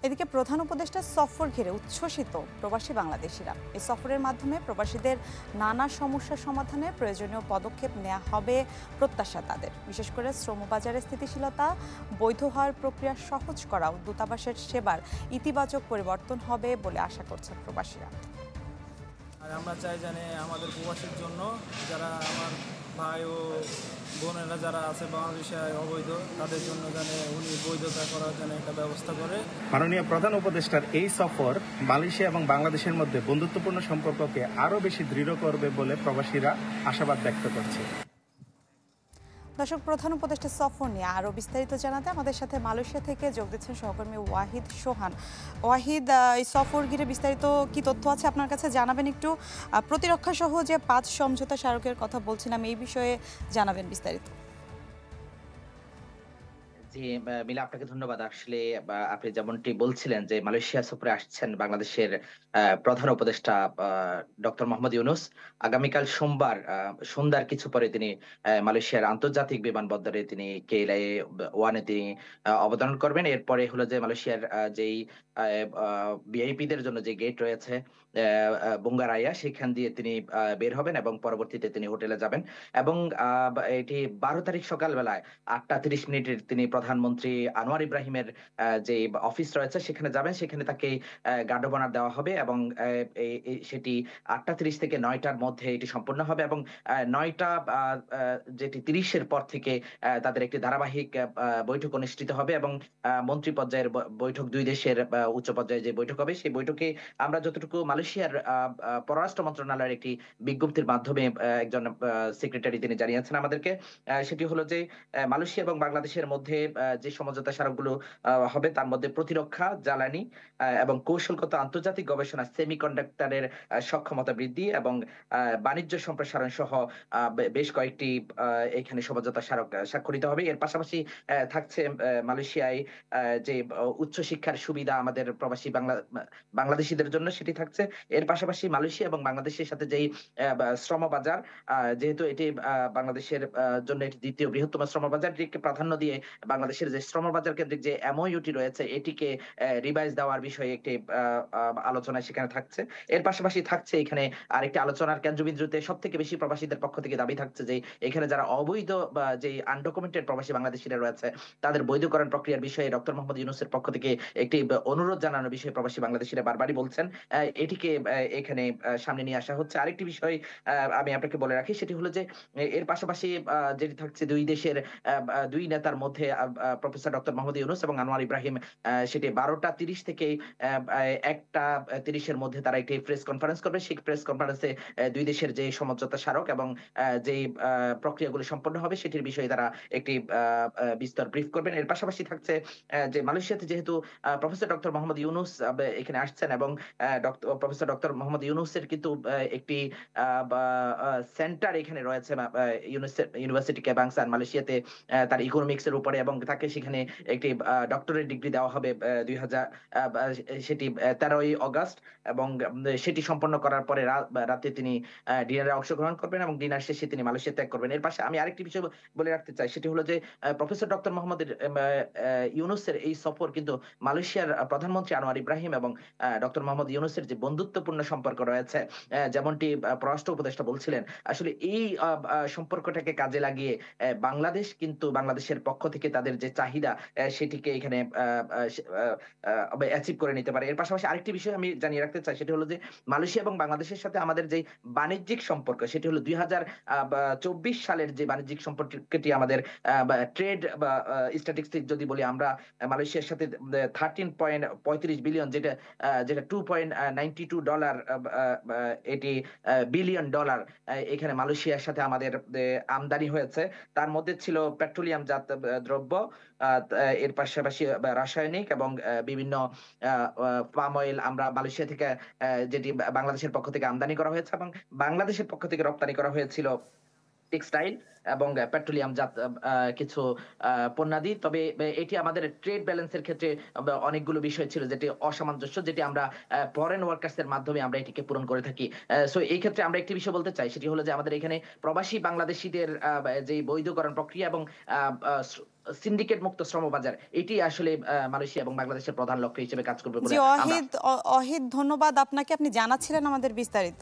এদিকে প্রধান উপদেষ্টার সফর ঘিরে উচ্ছ্বসিত প্রবাসী বাংলাদেশিরা। এই সফরের মাধ্যমে প্রবাসীদের নানা সমস্যা সমাধানে প্রয়োজনীয় পদক্ষেপ নেওয়া হবে প্রত্যাশা তাদের। বিশেষ করে শ্রমবাজারে স্থিতিশীলতা, বৈধ হওয়ার প্রক্রিয়া সহজ করাও দূতাবাসের সেবার ইতিবাচক পরিবর্তন হবে বলে আশা করছেন প্রবাসীরা। আর আমরা চাই জানি আমাদের প্রবাসীর জন্য যারা আমার ভাই ও বোনেরা যারা আছে বাংলাদেশে অবৈধ, তাদের জন্য জানে উনি বৈধতা করার জন্য একটা ব্যবস্থা করে। মাননীয় প্রধান উপদেষ্টার এই সফর মালয়েশিয়া এবং বাংলাদেশের মধ্যে বন্ধুত্বপূর্ণ সম্পর্ককে আরও বেশি দৃঢ় করবে বলে প্রবাসীরা আশাবাদ ব্যক্ত করছে। দর্শক, প্রধান উপদেষ্টা সফর নিয়ে আরও বিস্তারিত জানাতে আমাদের সাথে মালয়েশিয়া থেকে যোগ দিচ্ছেন সহকর্মী ওয়াহিদ সোহান। ওয়াহিদ, এই সফর ঘিরে বিস্তারিত কি তথ্য আছে আপনার কাছে জানাবেন একটু। প্রতিরক্ষা সহ যে 5 সমঝোতা স্মারকের কথা বলছিলাম, এই বিষয়ে জানাবেন বিস্তারিত। জি মিলা, আপনাকে ধন্যবাদ। আসলে আপনি যেমনটি বলছিলেন যে মালয়েশিয়া সফরে আসছেন বাংলাদেশের প্রধান উপদেষ্টা ডক্টর মোহাম্মদ ইউনূস। আগামীকাল সোমবার সন্ধ্যার কিছু পরে তিনি মালয়েশিয়ার আন্তর্জাতিক বিমানবন্দরে তিনি কেএলআই ওয়ানে তিনি অবতরণ করবেন। এরপরে হলো যে মালয়েশিয়ার যেই ভিআইপিদের জন্য যে গেট রয়েছে বুঙ্গারাইয়া, সেখান দিয়ে তিনি বের হবেন এবং পরবর্তীতে তিনি হোটেলে যাবেন। এবং এটি 12 তারিখ সকালবেলায় 8:30 তিনি প্রধানমন্ত্রী আনোয়ার ইব্রাহিমের যে অফিস রয়েছে সেখানে যাবেন। সেখানে তাকে গার্ড অব অনার দেওয়া হবে এবং সেটি 8:30 থেকে 9টার মধ্যে এটি সম্পন্ন হবে। এবং 9টা যেটি 30-এর পর থেকে তাদের একটি ধারাবাহিক বৈঠক অনুষ্ঠিত হবে এবং মন্ত্রী পর্যায়ের বৈঠক, দুই দেশের উচ্চ পর্যায়ে যে বৈঠক হবে, সেই বৈঠকে আমরা যতটুকু মালয়েশিয়ার পররাষ্ট্র মন্ত্রণালয়ের একটি বিজ্ঞপ্তির মাধ্যমে একজন সেক্রেটারি তিনি জানিয়েছেন আমাদেরকে, সেটি হলো যে মালয়েশিয়া এবং বাংলাদেশের মধ্যে যে সমঝোতা স্মারকগুলো হবে তার মধ্যে প্রতিরক্ষা, জ্বালানি এবং কৌশলগত আন্তর্জাতিক গবেষণা, সেমিকন্ডাক্টরের সক্ষমতা বৃদ্ধি এবং বাণিজ্য সম্প্রসারণ সহ বেশ কয়েকটি এখানে সমঝোতা স্মারক স্বাক্ষরিত হবে। এর পাশাপাশি থাকছে মালয়েশিয়ায় যে উচ্চ শিক্ষার সুবিধা আমাদের প্রবাসী বাংলাদেশিদের জন্য, সেটি থাকছে। এর পাশাপাশি মালয়েশিয়া এবং বাংলাদেশের সাথে যেই শ্রম বাজার, যেহেতু এটি বাংলাদেশের জন্য এটি দ্বিতীয় বৃহত্তম শ্রম বাজারটিকে প্রাধান্য দিয়ে বাংলাদেশের যে শ্রম বাজার কেন্দ্রিক যে এমওইউটি রয়েছে এটিকে রিভাইজ দেওয়ার বিষয়ে একটি আলোচনা সেখানে থাকছে। এর পাশাপাশি থাকছে এখানে আরেকটি আলোচনার কেন্দ্রবিন্দুতে সব থেকে বেশি প্রবাসীদের পক্ষ থেকে দাবি থাকছে যে এখানে যারা অবৈধ বা যে আনডকুমেন্টেড প্রবাসী বাংলাদেশিরা রয়েছে তাদের বৈধকরণ প্রক্রিয়ার বিষয়ে ডক্টর মোহাম্মদ ইউনূসের পক্ষ থেকে একটি অনুরোধ জানানোর বিষয়ে প্রবাসী বাংলাদেশিরা বারবারই বলছেন। এটিকে এখানে সামনে নিয়ে আসা হচ্ছে। আরেকটি বিষয় আমি আপনাকে বলে রাখি, সেটি হলো যে এর পাশাপাশি যেটি থাকছে দুই দেশের দুই নেতার মধ্যে প্রফেসর ডক্টর মোহাম্মদ ইউনূস এবং আনোয়ার ইব্রাহিম, সেটি 12:30 থেকে 1:30-এর মধ্যে তারা একটি প্রেস কনফারেন্স করবে। সেই প্রেস কনফারেন্সে দুই দেশের যে সমঝোতা স্মারক এবং যে প্রক্রিয়াগুলো সম্পন্ন হবে সেটির বিষয়ে তারা একটি বিস্তর ব্রিফ করবেন। এর পাশাপাশি থাকছে যে মালয়েশিয়াতে যেহেতু প্রফেসর ডক্টর মোহাম্মদ ইউনূস এখানে আসছেন এবং প্রফেসর ডক্টর মোহাম্মদ ইউনূসের কিন্তু একটি সেন্টার এখানে রয়েছে ইউনিভার্সিটি কেবাংসান মালয়েশিয়াতে, তার ইকোনমিক্স এর উপরে, এবং তাকে সেখানে একটি ডক্টরেট ডিগ্রি দেওয়া হবে 2000 সেটি 13ই অগাস্ট। এবং সেটি সম্পন্ন করার পরে রাতে তিনি ডিনারে অংশগ্রহণ করবেন এবং ডিনার শেষে তিনি মালয়েশিয়া ত্যাগ করবেন। এর পাশে আমি আরেকটি বিষয় বলে রাখতে চাই, সেটি হলো যে প্রফেসর ডক্টর মোহাম্মদ ইউনূসের এই সফর কিন্তু মালয়েশিয়ার প্রধানমন্ত্রী আনোয়ার ইব্রাহিম এবং ডক্টর মোহাম্মদ ইউনূসের যে বন্ধুত্বপূর্ণ সম্পর্ক রয়েছে, যেমনটি পররাষ্ট্র উপদেষ্টা বলছিলেন, আসলে এই সম্পর্কটাকে কাজে লাগিয়ে বাংলাদেশ কিন্তু বাংলাদেশের পক্ষ থেকে তাদের যে চাহিদা সেটিকে এখানে অ্যাচিভ করে নিতে পারে। এর পাশাপাশি আরেকটি বিষয় আমি জানিয়ে রাখতে চাই, সেটি হলো যে মালয়েশিয়া এবং বাংলাদেশের সাথে আমাদের যে বাণিজ্যিক সম্পর্ক, সেটি হলো 2024 সালের যে বাণিজ্যিক সম্পর্কটি আমাদের ট্রেড বা স্ট্যাটিস্টিক্স যদি বলি, আমরা মালয়েশিয়ার সাথে 13.35 বিলিয়ন, যেটা $2.92 এটি বিলিয়ন ডলার এখানে মালয়েশিয়ার সাথে আমাদের আমদানি হয়েছে। তার মধ্যে ছিল পেট্রোলিয়াম জাত দ্রব্য, এর পাশাপাশি রাসায়নিক এবং বিভিন্ন পাম অয়েল আমরা মালয়েশিয়া থেকে যেটি বাংলাদেশের পক্ষ থেকে আমদানি করা হয়েছে এবং বাংলাদেশের পক্ষ থেকে রপ্তানি করা হয়েছিল টেক্সটাইল এবং পেট্রোলিয়াম জাত কিছু পণ্যাদি। তবে এটি আমাদের ট্রেড ব্যালেন্সের ক্ষেত্রে অনেকগুলো বিষয় ছিল যেটি অসামঞ্জস্য, যেটি আমরা ফরেন ওয়ার্কার্স এর মাধ্যমে আমরা এটিকে পূরণ করে থাকি। সো এই ক্ষেত্রে আমরা একটি বিষয় বলতে চাই, সেটি হলো যে আমাদের এখানে প্রবাসী বাংলাদেশিদের যে বৈধকরণ প্রক্রিয়া এবং সিন্ডিকেট মুক্ত শ্রমবাজার, এটি আসলে মালয়েশিয়া এবং বাংলাদেশের প্রধান লক্ষ্য হিসেবে কাজ করবে বলে জি আমরা অহিদ, ধন্যবাদ আপনাকে। আপনি জানাচ্ছিলেন আমাদের বিস্তারিত।